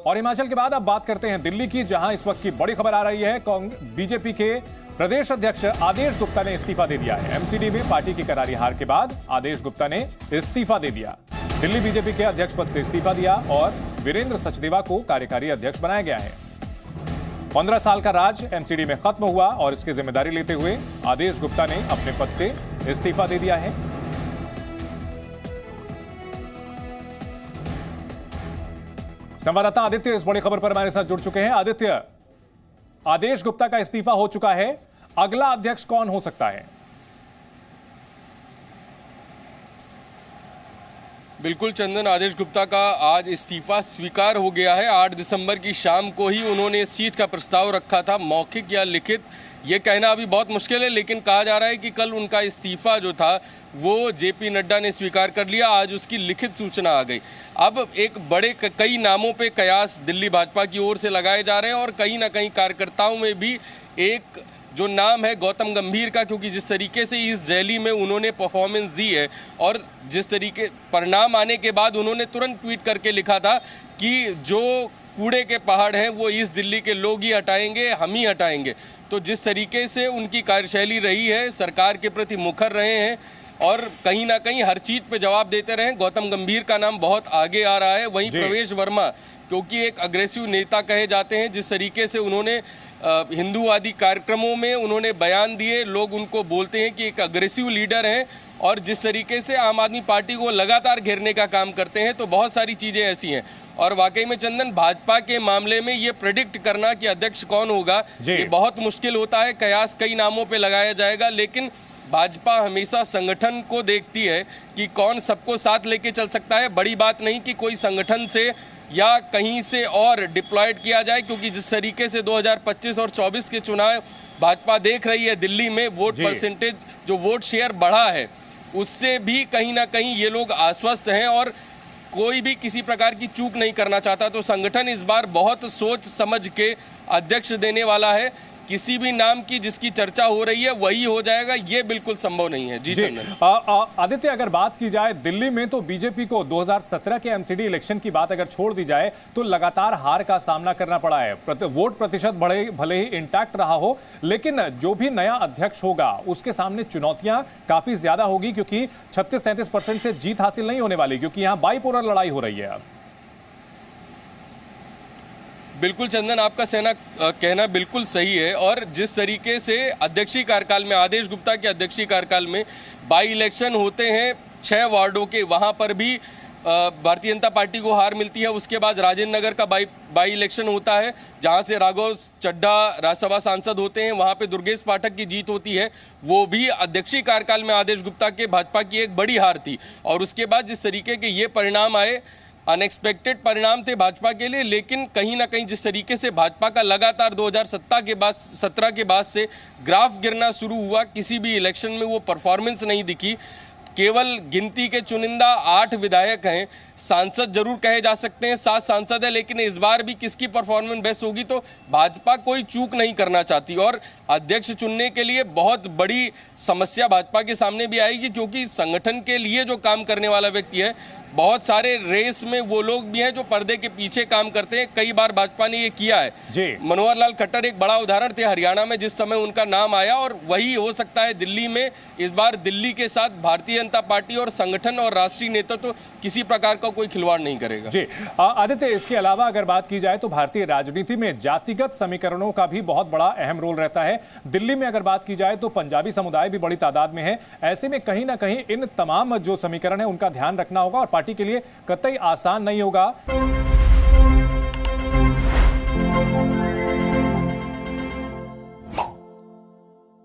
और हिमाचल के बाद अब बात करते हैं दिल्ली की, जहां इस वक्त की बड़ी खबर आ रही है। बीजेपी के प्रदेश अध्यक्ष आदेश गुप्ता ने इस्तीफा दे दिया है। एमसीडी में पार्टी की करारी हार के बाद आदेश गुप्ता ने इस्तीफा दे दिया। दिल्ली बीजेपी के अध्यक्ष पद से इस्तीफा दिया और वीरेंद्र सचदेवा को कार्यकारी अध्यक्ष बनाया गया है। 15 साल का राज एमसीडी में खत्म हुआ और इसकी जिम्मेदारी लेते हुए आदेश गुप्ता ने अपने पद से इस्तीफा दे दिया है। संवाददाता आदित्य इस बड़ी खबर पर हमारे साथ जुड़ चुके हैं। आदित्य, आदेश गुप्ता का इस्तीफा हो चुका है, अगला अध्यक्ष कौन हो सकता है? बिल्कुल चंदन, आदेश गुप्ता का आज इस्तीफा स्वीकार हो गया है। 8 दिसंबर की शाम को ही उन्होंने इस चीज़ का प्रस्ताव रखा था, मौखिक या लिखित ये कहना अभी बहुत मुश्किल है, लेकिन कहा जा रहा है कि कल उनका इस्तीफा जो था वो जेपी नड्डा ने स्वीकार कर लिया। आज उसकी लिखित सूचना आ गई। अब एक बड़े कई नामों पे कयास दिल्ली भाजपा की ओर से लगाए जा रहे हैं और कहीं ना कहीं कार्यकर्ताओं में भी एक जो नाम है गौतम गंभीर का, क्योंकि जिस तरीके से इस रैली में उन्होंने परफॉर्मेंस दी है और जिस तरीके परिणाम आने के बाद उन्होंने तुरंत ट्वीट करके लिखा था कि जो कूड़े के पहाड़ हैं वो इस दिल्ली के लोग ही हटाएंगे, हम ही हटाएंगे। तो जिस तरीके से उनकी कार्यशैली रही है, सरकार के प्रति मुखर रहे हैं और कहीं ना कहीं हर चीज़ पे जवाब देते रहे, गौतम गंभीर का नाम बहुत आगे आ रहा है। वहीं प्रवेश वर्मा, क्योंकि एक अग्रेसिव नेता कहे जाते हैं, जिस तरीके से उन्होंने हिंदूवादी कार्यक्रमों में उन्होंने बयान दिए, लोग उनको बोलते हैं कि एक अग्रेसिव लीडर हैं और जिस तरीके से आम आदमी पार्टी को लगातार घेरने का काम करते हैं, तो बहुत सारी चीज़ें ऐसी हैं। और वाकई में चंदन, भाजपा के मामले में ये प्रेडिक्ट करना कि अध्यक्ष कौन होगा ये बहुत मुश्किल होता है। कयास कई नामों पे लगाया जाएगा, लेकिन भाजपा हमेशा संगठन को देखती है कि कौन सबको साथ लेके चल सकता है। बड़ी बात नहीं कि कोई संगठन से या कहीं से और डिप्लॉयड किया जाए, क्योंकि जिस तरीके से 2025 और 24 के चुनाव भाजपा देख रही है, दिल्ली में वोट परसेंटेज, जो वोट शेयर बढ़ा है, उससे भी कहीं ना कहीं ये लोग आश्वस्त हैं और कोई भी किसी प्रकार की चूक नहीं करना चाहता। तो संगठन इस बार बहुत सोच समझ के अध्यक्ष देने वाला है। किसी भी नाम की जिसकी चर्चा हो रही है वही हो जाएगा, ये बिल्कुल संभव नहीं है। जी चंदन। आदित्य, अगर बात की जाए दिल्ली में, तो बीजेपी को 2017 के एमसीडी इलेक्शन की बात अगर छोड़ दी जाए तो लगातार हार का सामना करना पड़ा है। वोट प्रतिशत भले ही इंटैक्ट रहा हो, लेकिन जो भी नया अध्यक्ष होगा उसके सामने चुनौतियां काफी ज्यादा होगी, क्योंकि 36-37% से जीत हासिल नहीं होने वाली, क्योंकि यहां बाइपोलर लड़ाई हो रही है। अब बिल्कुल चंदन, आपका कहना बिल्कुल सही है। और जिस तरीके से अध्यक्षीय कार्यकाल में, आदेश गुप्ता के अध्यक्षीय कार्यकाल में बाई इलेक्शन होते हैं 6 वार्डों के, वहां पर भी भारतीय जनता पार्टी को हार मिलती है। उसके बाद राजेंद्र नगर का बाई इलेक्शन होता है, जहां से राघव चड्ढा राज्यसभा सांसद होते हैं, वहां पे दुर्गेश पाठक की जीत होती है। वो भी अध्यक्षीय कार्यकाल में आदेश गुप्ता के भाजपा की एक बड़ी हार थी। और उसके बाद जिस तरीके के ये परिणाम आए, अनएक्सपेक्टेड परिणाम थे भाजपा के लिए, लेकिन कहीं ना कहीं जिस तरीके से भाजपा का लगातार 2017 के बाद से ग्राफ गिरना शुरू हुआ, किसी भी इलेक्शन में वो परफॉर्मेंस नहीं दिखी। केवल गिनती के चुनिंदा 8 विधायक हैं, सांसद जरूर कहे जा सकते हैं, 7 सांसद है, लेकिन इस बार भी किसकी परफॉर्मेंस बेस्ट होगी, तो भाजपा कोई चूक नहीं करना चाहती। और अध्यक्ष चुनने के लिए बहुत बड़ी समस्या भाजपा के सामने भी आएगी, क्योंकि संगठन के लिए जो काम करने वाला व्यक्ति है, बहुत सारे रेस में वो लोग भी हैं जो पर्दे के पीछे काम करते हैं। कई बार भाजपा ने ये किया है। मनोहर लाल खट्टर एक बड़ा उदाहरण थे हरियाणा में, जिस समय उनका नाम आया, और वही हो सकता है दिल्ली में। इस बार दिल्ली के साथ भारतीय जनता पार्टी और संगठन और राष्ट्रीय नेतृत्व तो किसी प्रकार का कोई खिलवाड़ नहीं करेगा। जी आदित्य, इसके अलावा अगर बात की जाए तो भारतीय राजनीति में जातिगत समीकरणों का भी बहुत बड़ा अहम रोल रहता है। दिल्ली में अगर बात की जाए तो पंजाबी समुदाय भी बड़ी तादाद में है। ऐसे में कहीं ना कहीं इन तमाम जो समीकरण है उनका ध्यान रखना होगा और पार्टी के लिए कतई आसान नहीं होगा।